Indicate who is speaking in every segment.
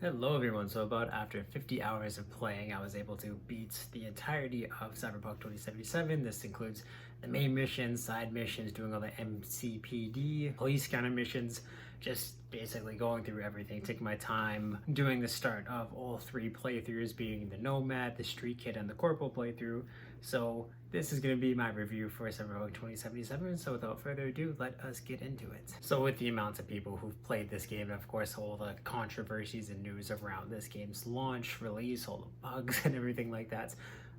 Speaker 1: Hello everyone, so about after 50 hours of playing, I was able to beat the entirety of Cyberpunk 2077. This includes the main missions, side missions, doing all the MCPD, police counter missions, just basically going through everything, taking my time, doing the start of all three playthroughs, being the Nomad, the Street Kid, and the Corporal playthrough. So this is going to be my review for Cyberpunk 2077, so without further ado, let us get into it. So with the amount of people who've played this game, and of course all the controversies and news around this game's launch, release, all the bugs and everything like that,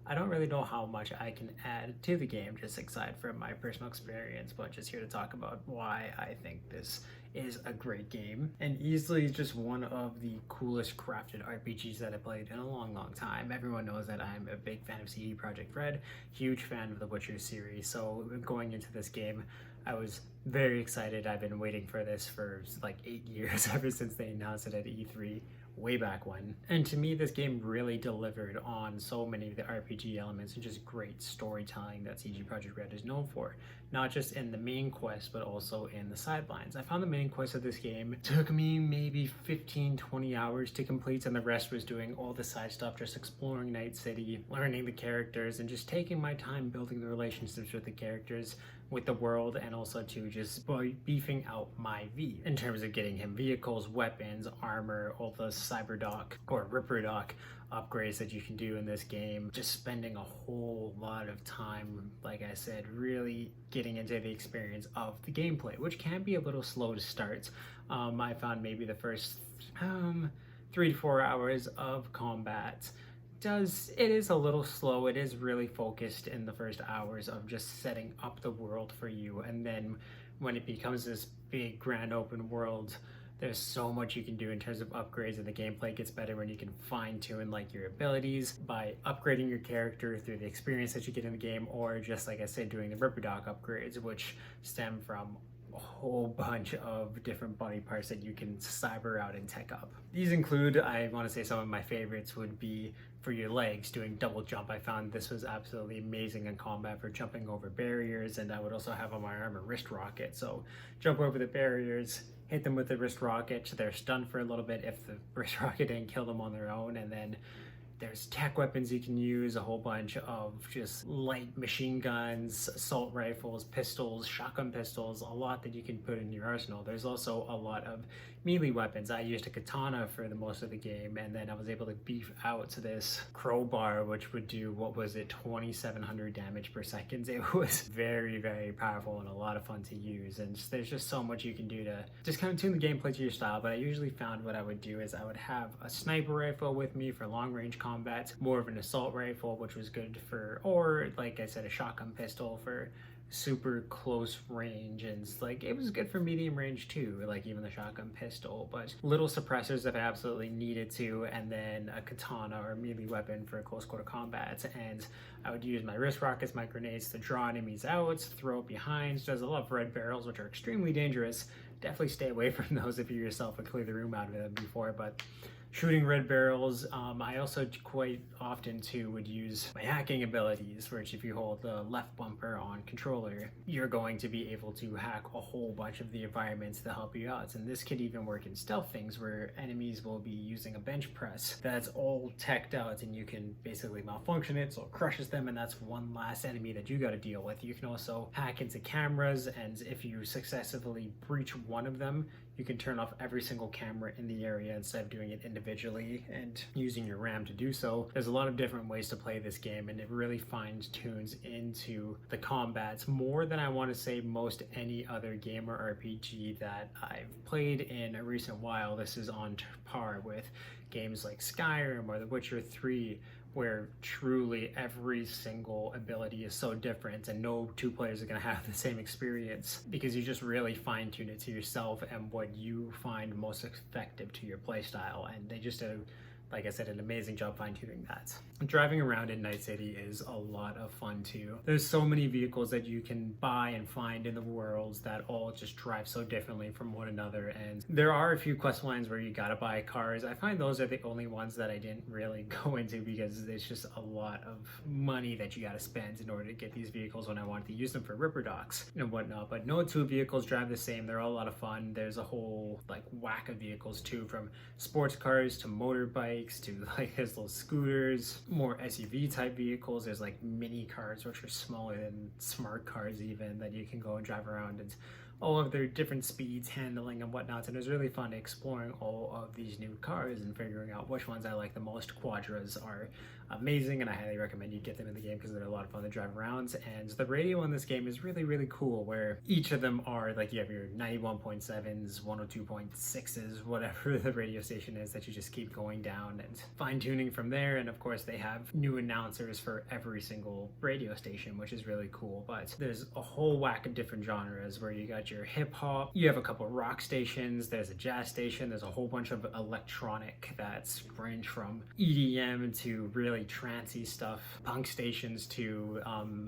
Speaker 1: I don't really know how much I can add to the game, just aside from my personal experience, but just here to talk about why I think this is a great game, and easily just one of the coolest crafted RPGs that I played in a long time. Everyone knows that I'm a big fan of CD Projekt Red, huge fan of the Witcher series, so going into this game, I was very excited. I've been waiting for this for like 8 years, ever since they announced it at E3 way back when. And to me, this game really delivered on so many of the RPG elements and just great storytelling that CD Projekt Red is known for. Not just in the main quest, but also in the sidelines. I found the main quest of this game took me maybe 15-20 hours to complete, and the rest was doing all the side stuff, just exploring Night City, learning the characters, and just taking my time building the relationships with the characters, with the world, and also to just beefing out my V in terms of getting him vehicles, weapons, armor, all the Cyberdock or Ripperdock upgrades that you can do in this game. Just spending a whole lot of time, like I said, really getting into the experience of the gameplay, which can be a little slow to start. I found maybe the first 3 to 4 hours of combat it is a little slow. It is really focused in the first hours of just setting up the world for you, and then when it becomes this big grand open world, there's so much you can do in terms of upgrades, and the gameplay gets better when you can fine-tune like your abilities by upgrading your character through the experience that you get in the game, or just like I said, doing the Ripperdock upgrades, which stem from a whole bunch of different body parts that you can cyber out and tech up. These include, I want to say some of my favorites would be for your legs, doing double jump. I found this was absolutely amazing in combat for jumping over barriers, and I would also have on my arm a wrist rocket. So jump over the barriers, hit them with the wrist rocket, they're stunned for a little bit if the wrist rocket didn't kill them on their own, and then there's tech weapons you can use, a whole bunch of just light machine guns, assault rifles, pistols, shotgun pistols, a lot that you can put in your arsenal. There's also a lot of melee weapons. I used a katana for the most of the game, and then I was able to beef out to this crowbar, which would do, what was it, 2,700 damage per second. It was very powerful and a lot of fun to use, and there's just so much you can do to just kind of tune the gameplay to your style. But I usually found what I would do is I would have a sniper rifle with me for long range combat, more of an assault rifle, which was good for, or like I said, a shotgun pistol for super close range, and like it was good for medium range too, like even the shotgun pistol, but little suppressors if I absolutely needed to, and then a katana or melee weapon for close quarter combat. And I would use my wrist rockets, my grenades to draw enemies out, throw it behind. There's a lot of red barrels, which are extremely dangerous. Definitely stay away from those if you yourself would clear the room out of them before, but shooting red barrels. I also quite often too would use my hacking abilities, which if you hold the left bumper on controller, you're going to be able to hack a whole bunch of the environments to help you out. And this could even work in stealth things where enemies will be using a bench press that's all teched out, and you can basically malfunction it so it crushes them, and that's one last enemy that you got to deal with. You can also hack into cameras, and if you successfully breach one of them, you can turn off every single camera in the area instead of doing it individually and using your RAM to do so. There's a lot of different ways to play this game, and it really fine-tunes into the combats more than I want to say most any other game or RPG that I've played in a recent while. This is on par with games like Skyrim or The Witcher 3, where truly every single ability is so different and no two players are going to have the same experience, because you just really fine-tune it to yourself and what you find most effective to your playstyle. And they just did, like I said, an amazing job fine-tuning that. Driving around in Night City is a lot of fun too. There's so many vehicles that you can buy and find in the worlds that all just drive so differently from one another, and there are a few quest lines where you gotta buy cars. I find those are the only ones that I didn't really go into because there's just a lot of money that you gotta spend in order to get these vehicles when I wanted to use them for Ripper Docks and whatnot. But no two vehicles drive the same. They're all a lot of fun. There's a whole like whack of vehicles too, from sports cars to motorbikes to like his little scooters, more SUV type vehicles. There's like mini cars, which are smaller than smart cars even, that you can go and drive around, and all of their different speeds, handling, and whatnot. And it was really fun exploring all of these new cars and figuring out which ones I like the most. Quadras are amazing, and I highly recommend you get them in the game because they're a lot of fun to drive around. And the radio in this game is really, really cool, where each of them are like, you have your 91.7s, 102.6s, whatever the radio station is, that you just keep going down and fine tuning from there. And of course, they have new announcers for every single radio station, which is really cool. But there's a whole whack of different genres where you got your hip hop, you have a couple rock stations, there's a jazz station, there's a whole bunch of electronic that's range from EDM to really trancey stuff, punk stations to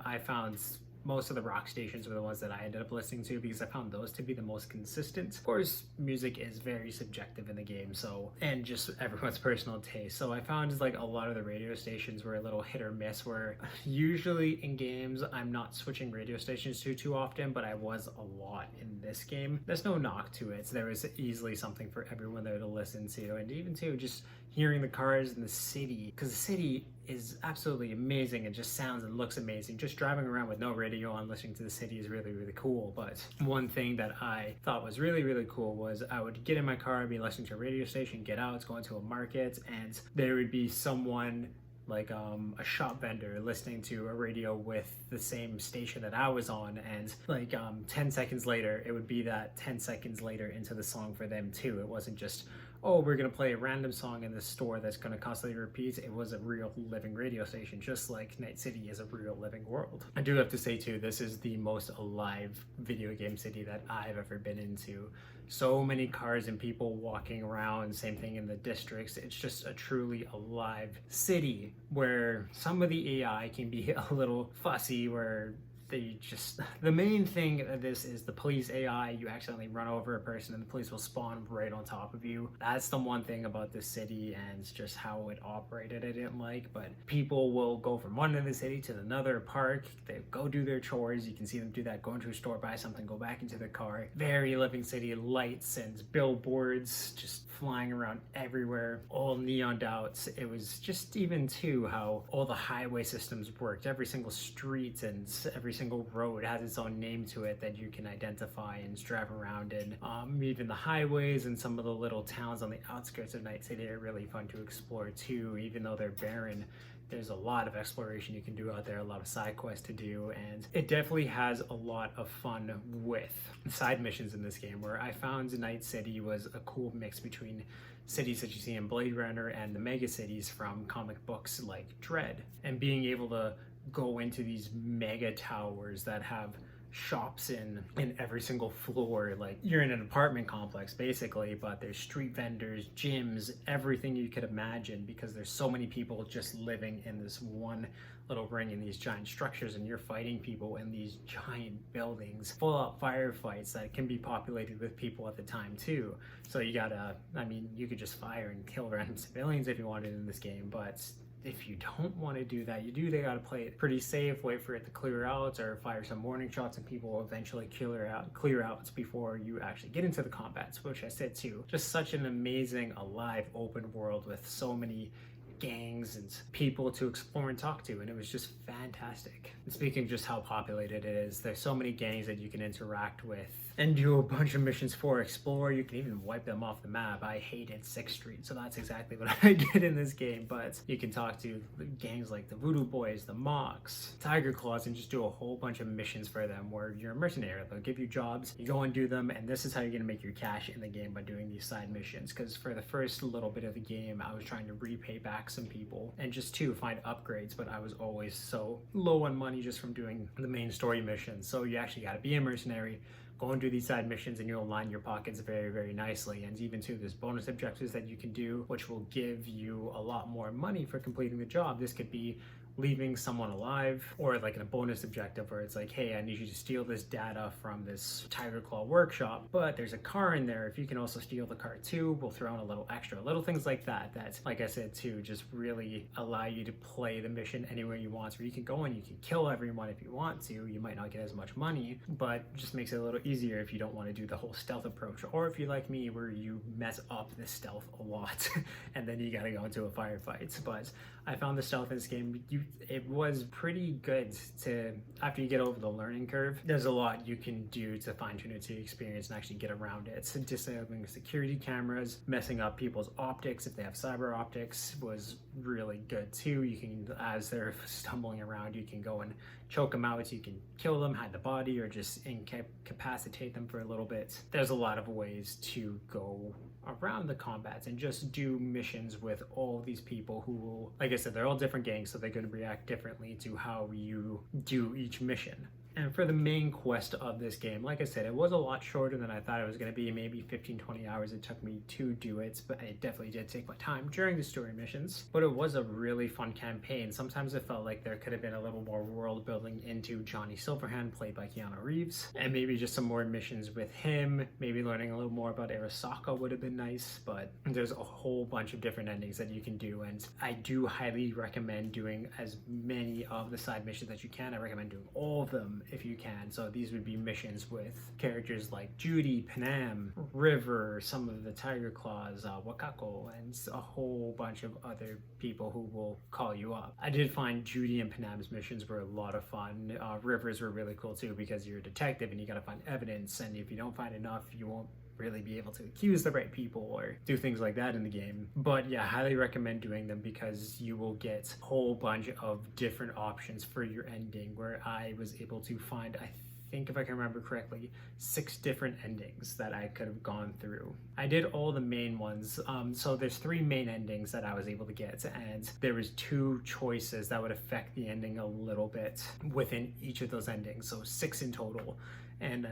Speaker 1: I found most of the rock stations were the ones that I ended up listening to because I found those to be the most consistent. Of course, music is very subjective in the game, so, and just everyone's personal taste. So I found like a lot of the radio stations were a little hit or miss, where usually in games I'm not switching radio stations too often, but I was a lot in this game. There's no knock to it. So there was easily something for everyone there to listen to, and even too just hearing the cars in the city, because the city is absolutely amazing. It just sounds and looks amazing. Just driving around with no radio on, listening to the city is really, really cool. But one thing that I thought was really, really cool was I would get in my car, be listening to a radio station, get out, go into a market, and there would be someone like a shop vendor listening to a radio with the same station that I was on, and like 10 seconds later it would be that 10 seconds later into the song for them too. It wasn't just, oh, we're gonna play a random song in the store that's gonna constantly repeat. It was a real living radio station, just like Night City is a real living world. I do have to say too, this is the most alive video game city that I've ever been into. So many cars and people walking around, same thing in the districts. It's just a truly alive city, where some of the AI can be a little fussy, where the main thing of this is the police AI. You accidentally run over a person and the police will spawn right on top of you. That's the one thing about this city and just how it operated I didn't like. But people will go from one end of the city to another park. They go do their chores. You can see them do that, go into a store, buy something, go back into their car. Very living city, lights and billboards just flying around everywhere, all neoned out. It was just even too how all the highway systems worked. Every single street and every single road has its own name to it that you can identify and drive around in. Even the highways and some of the little towns on the outskirts of Night City are really fun to explore too, even though they're barren. There's a lot of exploration you can do out there, a lot of side quests to do, and it definitely has a lot of fun with side missions in this game, where I found Night City was a cool mix between cities that you see in Blade Runner and the mega cities from comic books like Dread, and being able to go into these mega towers that have shops in every single floor. Like, you're in an apartment complex basically, but there's street vendors, gyms, everything you could imagine, because there's so many people just living in this one little ring in these giant structures, and you're fighting people in these giant buildings, full out firefights that can be populated with people at the time too. So you gotta, I mean, you could just fire and kill random civilians if you wanted in this game, but if you don't want to do that, they gotta play it pretty safe, wait for it to clear out, or fire some warning shots, and people will eventually clear out before you actually get into the combats, which I said too. Just such an amazing, alive, open world with so many gangs and people to explore and talk to, and it was just fantastic. And speaking of just how populated it is, there's so many gangs that you can interact with and do a bunch of missions for. Explore, you can even wipe them off the map. I hated 6th Street, so that's exactly what I did in this game. But you can talk to gangs like the Voodoo Boys, the Mox, Tiger Claws, and just do a whole bunch of missions for them where you're a mercenary. They'll give you jobs, you go and do them, and this is how you're gonna make your cash in the game, by doing these side missions. Because for the first little bit of the game, I was trying to repay back some people and just to find upgrades, but I was always so low on money just from doing the main story missions. So you actually gotta be a mercenary, go and do these side missions and you'll line your pockets very, very nicely. And even too, there's bonus objectives that you can do, which will give you a lot more money for completing the job. This could be leaving someone alive, or like in a bonus objective where it's like, hey, I need you to steal this data from this Tiger Claw workshop, but there's a car in there. If you can also steal the car too, we'll throw in a little extra. Little things like that, that, like I said too, just really allow you to play the mission anywhere you want. So you can go and you can kill everyone if you want to. You might not get as much money, but just makes it a little easier if you don't want to do the whole stealth approach, or if you like me where you mess up the stealth a lot and then you gotta go into a firefight. But I found the stealth in this game, it was pretty good to, after you get over the learning curve, there's a lot you can do to fine-tune it to your experience and actually get around it. So disabling security cameras, messing up people's optics if they have cyber optics was really good too. You can, as they're stumbling around, you can go and choke them out, you can kill them, hide the body, or just incapacitate them for a little bit. There's a lot of ways to go around the combats and just do missions with all these people who will, like I said, they're all different gangs, so they're going to react differently to how you do each mission. And for the main quest of this game, like I said, it was a lot shorter than I thought it was going to be. Maybe 15-20 hours it took me to do it, but it definitely did take my time during the story missions. But it was a really fun campaign. Sometimes it felt like there could have been a little more world building into Johnny Silverhand, played by Keanu Reeves, and maybe just some more missions with him. Maybe learning a little more about Arasaka would have been nice, but there's a whole bunch of different endings that you can do, and I do highly recommend doing as many of the side missions that you can. I recommend doing all of them if you can. So these would be missions with characters like Judy, Panam, River, some of the Tiger Claws, Wakako, and a whole bunch of other people who will call you up. I did find Judy and Panam's missions were a lot of fun. River's were really cool too, because you're a detective and you gotta find evidence, and if you don't find enough, you won't really be able to accuse the right people or do things like that in the game. But yeah, highly recommend doing them, because you will get a whole bunch of different options for your ending, where I was able to find, I think if I can remember correctly, 6 different endings that I could have gone through. I did all the main ones, so there's 3 main endings that I was able to get, and there was 2 choices that would affect the ending a little bit within each of those endings, so 6 in total. And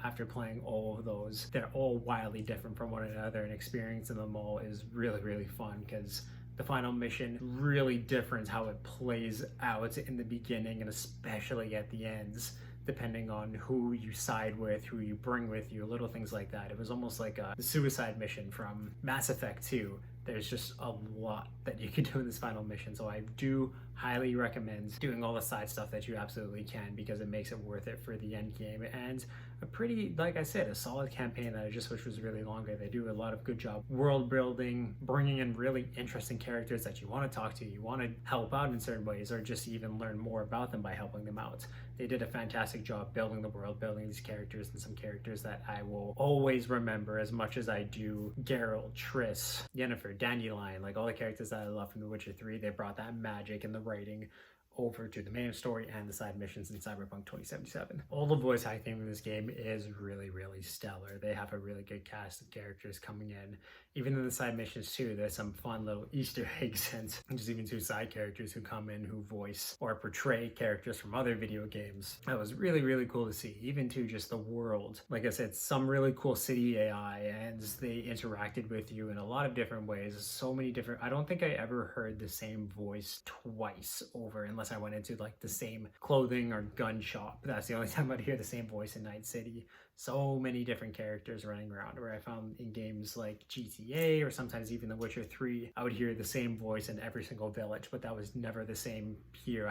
Speaker 1: after playing all of those, they're all wildly different from one another, and experiencing them all is really, really fun, because the final mission really different how it plays out in the beginning and especially at the ends, depending on who you side with, who you bring with you, little things like that. It was almost like a suicide mission from Mass Effect 2. There's just a lot that you can do in this final mission, so I do highly recommend doing all the side stuff that you absolutely can, because it makes it worth it for the end game. And a pretty, like I said, a solid campaign that I just wish was really longer. They do a lot of good job world building, bringing in really interesting characters that you want to talk to, you want to help out in certain ways, or just even learn more about them by helping them out. They did a fantastic job building the world, building these characters, and some characters that I will always remember as much as I do Geralt, Triss, Yennefer, Dandelion, like all the characters that I love from The Witcher 3. They brought that magic and the writing over to the main story and the side missions in Cyberpunk 2077. All the voice acting in this game is really, really stellar. They have a really good cast of characters coming in. Even in the side missions too, there's some fun little Easter eggs, and just even 2 side characters who come in who voice or portray characters from other video games. That was really, really cool to see. Even to just the world. Like I said, some really cool city AI, and they interacted with you in a lot of different ways. So many different, I don't think I ever heard the same voice twice over, unless I went into like the same clothing or gun shop. That's the only time I'd hear the same voice in Night City. So many different characters running around, where I found in games like GTA or sometimes even The Witcher 3, I would hear the same voice in every single village, but that was never the same here.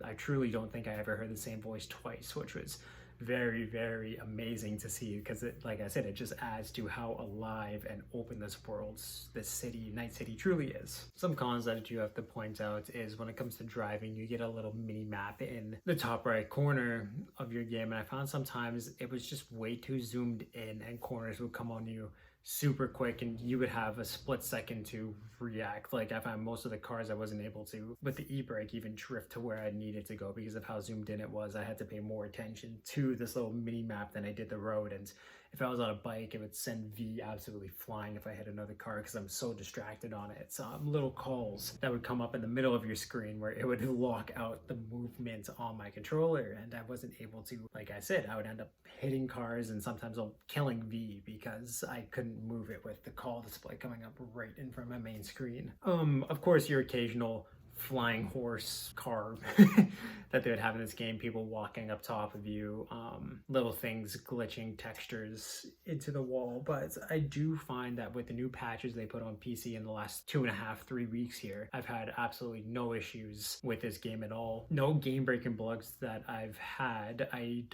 Speaker 1: I truly don't think I ever heard the same voice twice, which was very, very amazing to see, because it, like I said, it just adds to how alive and open this world, this city, Night City, truly is. Some cons that you have to point out is when it comes to driving, you get a little mini map in the top right corner of your game, and I found sometimes it was just way too zoomed in, and corners would come on you super quick, and you would have a split second to react. Like I found most of the cars I wasn't able to, with the e-brake, even drift to where I needed to go because of how zoomed in it was. I had to pay more attention to this little mini map than I did the road, and if I was on a bike, it would send V absolutely flying if I hit another car because I'm so distracted on it. Little calls that would come up in the middle of your screen where it would lock out the movement on my controller, and I wasn't able to, like I said, I would end up hitting cars and sometimes killing V because I couldn't move it with the call display coming up right in front of my main screen. Of course, your occasional flying horse car that they would have in this game, people walking up top of you, little things glitching textures into the wall. But I do find that with the new patches they put on PC in the last 2.5-3 weeks here, I've had absolutely no issues with this game at all. No game breaking bugs that I've had. I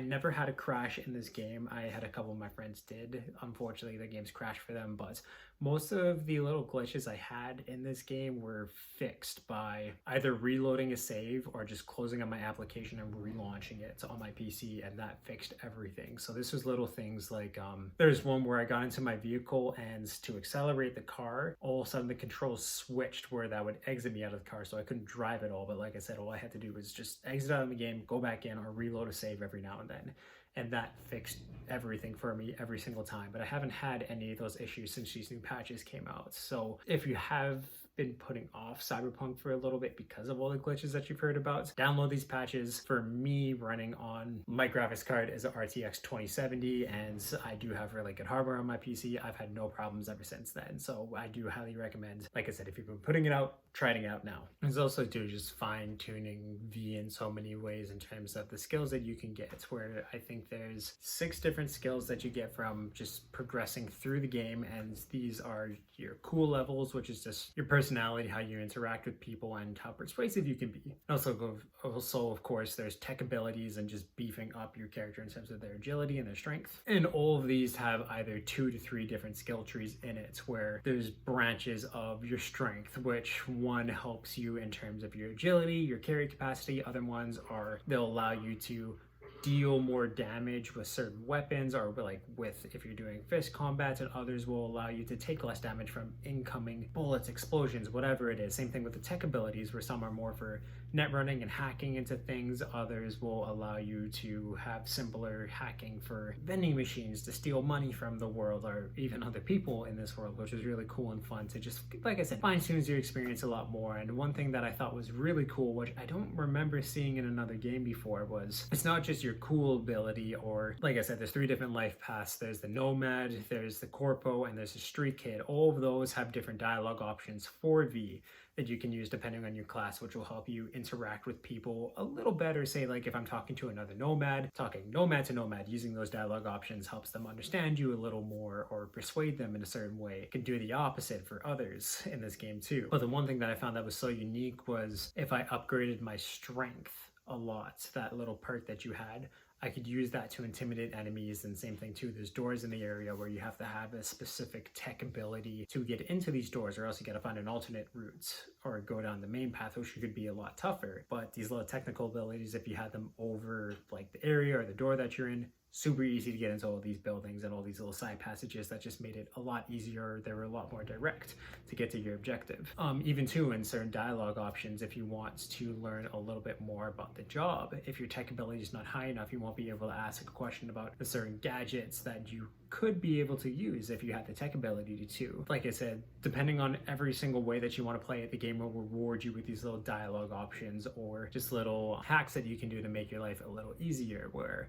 Speaker 1: never had a crash in this game. I had a couple of my friends did. Unfortunately, the game's crashed for them, but most of the little glitches I had in this game were fixed by either reloading a save or just closing on my application and relaunching it on my PC, and that fixed everything. So this was little things like, there's one where I got into my vehicle and to accelerate the car, all of a sudden the controls switched where that would exit me out of the car, so I couldn't drive at all. But like I said, all I had to do was just exit out of the game, go back in, or reload a save every now and then. And that fixed everything for me every single time. But I haven't had any of those issues since these new patches came out. So if you have been putting off Cyberpunk for a little bit because of all the glitches that you've heard about, download these patches. For me, running on my graphics card is an RTX 2070, and I do have really good hardware on my PC. I've had no problems ever since then. So I do highly recommend, like I said, if you've been putting it out, trying it out now. There's also just fine-tuning V in so many ways in terms of the skills that you can get, where I think there's 6 different skills that you get from just progressing through the game, and these are your cool levels, which is just your personality, how you interact with people, and how persuasive you can be. Also, of course, there's tech abilities and just beefing up your character in terms of their agility and their strength. And all of these have either 2 to 3 different skill trees in it, where there's branches of your strength, which one helps you in terms of your agility, your carry capacity. Other ones they'll allow you to deal more damage with certain weapons, or if you're doing fist combats, and others will allow you to take less damage from incoming bullets, explosions, whatever it is. Same thing with the tech abilities, where some are more for net running and hacking into things. Others will allow you to have simpler hacking for vending machines to steal money from the world or even other people in this world, which is really cool and fun to just, like I said, fine-tunes your experience a lot more. And one thing that I thought was really cool, which I don't remember seeing in another game before, was it's not just your cool ability, or like I said, there's 3 different life paths. There's the Nomad, there's the Corpo, and there's the Street Kid. All of those have different dialogue options for V that you can use depending on your class, which will help you interact with people a little better. Say, like if I'm talking to another Nomad, talking Nomad to Nomad, using those dialogue options helps them understand you a little more or persuade them in a certain way. It can do the opposite for others in this game too. But the one thing that I found that was so unique was if I upgraded my strength a lot, that little perk that you had, I could use that to intimidate enemies. And same thing too, there's doors in the area where you have to have a specific tech ability to get into these doors, or else you gotta find an alternate route or go down the main path, which could be a lot tougher. But these little technical abilities, if you had them over like the area or the door that you're in, super easy to get into all these buildings and all these little side passages that just made it a lot easier. They were a lot more direct to get to your objective. Even too, in certain dialogue options, if you want to learn a little bit more about the job, if your tech ability is not high enough, you won't be able to ask a question about the certain gadgets that you could be able to use if you had the tech ability to. Like I said, depending on every single way that you want to play it, the game will reward you with these little dialogue options or just little hacks that you can do to make your life a little easier, where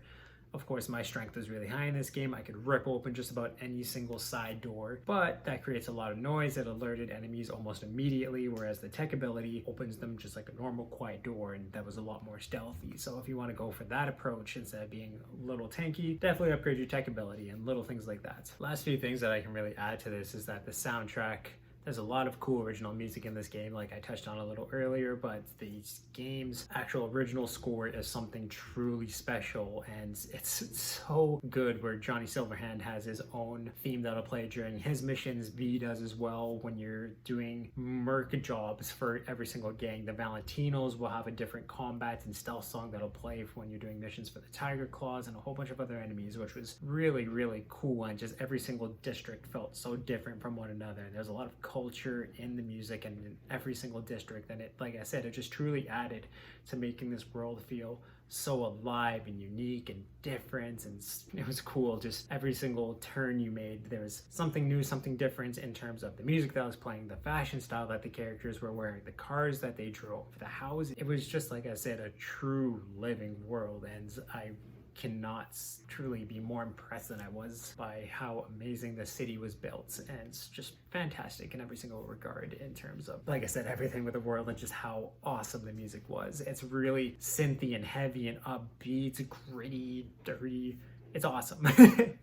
Speaker 1: of course, my strength is really high in this game. I could rip open just about any single side door, but that creates a lot of noise that alerted enemies almost immediately, whereas the tech ability opens them just like a normal quiet door, and that was a lot more stealthy. So if you want to go for that approach instead of being a little tanky, definitely upgrade your tech ability and little things like that. Last few things that I can really add to this is that the soundtrack, there's a lot of cool original music in this game, like I touched on a little earlier, but the game's actual original score is something truly special, and it's so good, where Johnny Silverhand has his own theme that'll play during his missions. V does as well when you're doing merc jobs for every single gang. The Valentinos will have a different combat and stealth song that'll play when you're doing missions for the Tiger Claws and a whole bunch of other enemies, which was really, really cool. And just every single district felt so different from one another. And there's a lot of culture in the music and in every single district, and it, like I said, it just truly added to making this world feel so alive and unique and different, and it was cool. Just every single turn you made, there was something new, something different in terms of the music that was playing, the fashion style that the characters were wearing, the cars that they drove, the house. It was just, like I said, a true living world, and I cannot truly be more impressed than I was by how amazing the city was built, and it's just fantastic in every single regard in terms of, like I said, everything with the world and just how awesome the music was. It's really synthy and heavy and upbeat, gritty, dirty. It's awesome.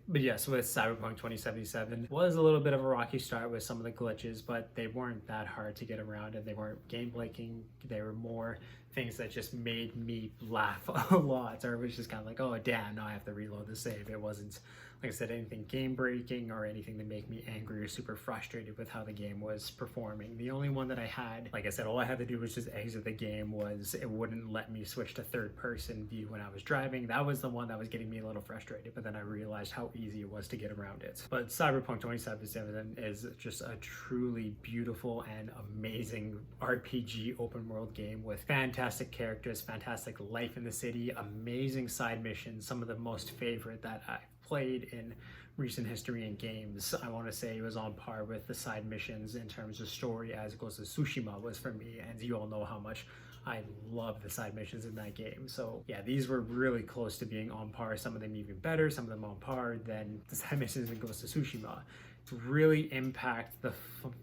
Speaker 1: But yes, with Cyberpunk 2077, was a little bit of a rocky start with some of the glitches, but they weren't that hard to get around, and they weren't game breaking. They were more things that just made me laugh a lot, or it was just kind of like, oh damn, now I have to reload the save. It wasn't, like I said, anything game breaking or anything to make me angry or super frustrated with how the game was performing. The only one that I had, like I said, all I had to do was just exit the game, was it wouldn't let me switch to third person view when I was driving. That was the one that was getting me a little frustrated, but then I realized how easy it was to get around it. But Cyberpunk 2077 is just a truly beautiful and amazing RPG open world game with fantastic characters, fantastic life in the city, amazing side missions, some of the most favorite that I've played in recent history in games. I want to say it was on par with the side missions in terms of story as Ghost of Tsushima was for me, and you all know how much I love the side missions in that game. So yeah, these were really close to being on par, some of them even better, some of them on par than the side missions in Ghost of Tsushima. To really impact the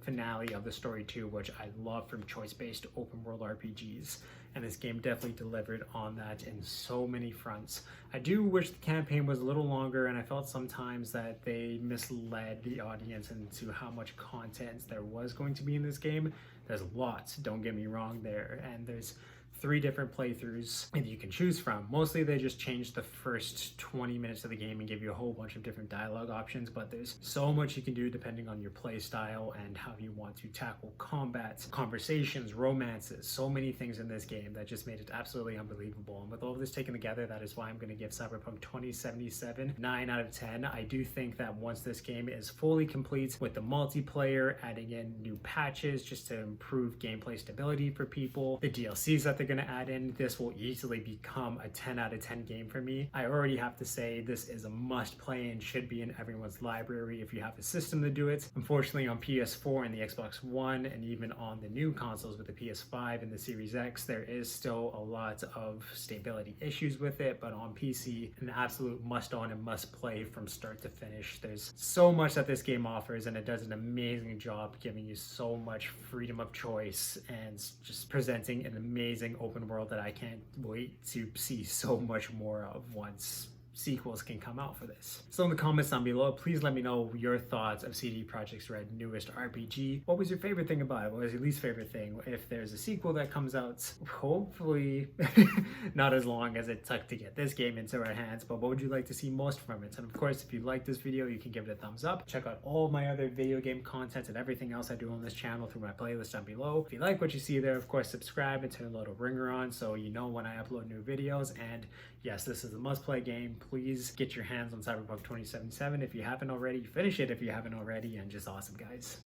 Speaker 1: finale of the story too, which I love from choice-based open world RPGs, and this game definitely delivered on that in so many fronts. I do wish the campaign was a little longer, and I felt sometimes that they misled the audience into how much content there was going to be in this game. There's lots, don't get me wrong there, and there's 3 different playthroughs that you can choose from. Mostly they just changed the first 20 minutes of the game and give you a whole bunch of different dialogue options, but there's so much you can do depending on your play style and how you want to tackle combat, conversations, romances, so many things in this game that just made it absolutely unbelievable. And with all of this taken together, that is why I'm going to give Cyberpunk 2077 9 out of 10. I do think that once this game is fully complete with the multiplayer, adding in new patches just to improve gameplay stability for people, the DLCs that they're going to add in, this will easily become a 10 out of 10 game for me. I already have to say this is a must play and should be in everyone's library if you have a system to do it. Unfortunately, on PS4 and the Xbox One, and even on the new consoles with the PS5 and the Series X, there is still a lot of stability issues with it, but on PC, an absolute must own and must play from start to finish. There's so much that this game offers, and it does an amazing job giving you so much freedom of choice and just presenting an amazing open world that I can't wait to see so much more of once sequels can come out for this. So in the comments down below, please let me know your thoughts of CD Projekt Red's newest RPG. What was your favorite thing about it? What was your least favorite thing? If there's a sequel that comes out, hopefully not as long as it took to get this game into our hands, but what would you like to see most from it? And of course, if you like this video, you can give it a thumbs up. Check out all my other video game content and everything else I do on this channel through my playlist down below. If you like what you see there, of course, subscribe and turn the little ringer on so you know when I upload new videos. And yes, this is a must-play game. Please get your hands on Cyberpunk 2077 if you haven't already. Finish it if you haven't already, and just awesome, guys.